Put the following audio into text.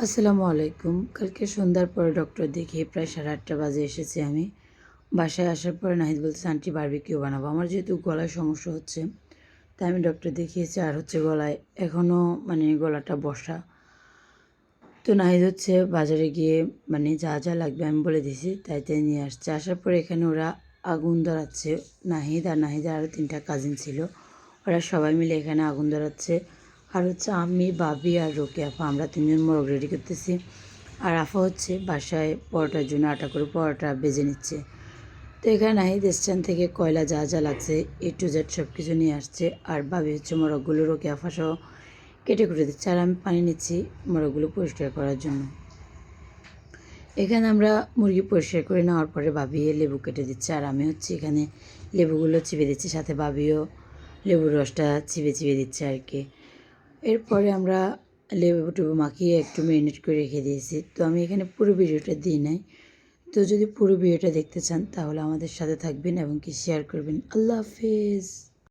আসসালামু আলাইকুম। কালকে সন্ধ্যার পরে ডক্টর দেখিয়ে প্রায় 8:30 বাজে এসেছি আমি। বাসায় আসার পরে নাহিদ বলতেছে, "আন্টি বারবিকিউ বানাবো।" আমার যেহেতু গলায় সমস্যা হচ্ছে, তাই আমি ডক্টর দেখিয়েছি। আর গলায় এখনও গলাটা বসা। তো নাহিদ বাজারে গিয়ে যা যা লাগবে আমি বলে দিয়েছি, তাই তাই নিয়ে আসছে। আসার পরে এখানে ওরা আগুন ধরাচ্ছে। নাহিদ আর নাহিদের আরও 3টা কাজিন ছিল। ওরা সবাই মিলে এখানে আগুন ধরাচ্ছে। আর আমি, বাবি আর রোকেয়া আপা, আমরা 3জন মোরগ রেডি করতেছি। আর আফা বাসায় পরোটার জন্য আটা করে পরোটা বেজে নিচ্ছে। তো এখানে নাহিদ স্ট্যান্ড থেকে কয়লা যা যা লাগছে A to Z সব কিছু নিয়ে আসছে। আর ভাবি মোরগগুলো রোকেয়া আপা সহ কেটে কুটে দিচ্ছে। আর আমি পানি নিচ্ছি মোরগগুলো পরিষ্কার করার জন্য। এখানে আমরা মুরগি পরিষ্কার করে নেওয়ার পরে ভাবি লেবু কেটে দিচ্ছে। আর আমি এখানে লেবুগুলো চিপে দিচ্ছি, সাথে ভাবিও লেবুর রসটা চিপে চিপে দিচ্ছে আর কি। এরপরে আমরা লেবু টেবু মাখিয়ে একটু ম্যারিনেট করে রেখে দিয়েছি। তো আমি এখানে পুরো ভিডিওটা দিই নাই। তো যদি পুরো ভিডিওটা দেখতে চান তাহলে আমাদের সাথে থাকবেন এবং শেয়ার করবেন। আল্লাহ হাফেজ।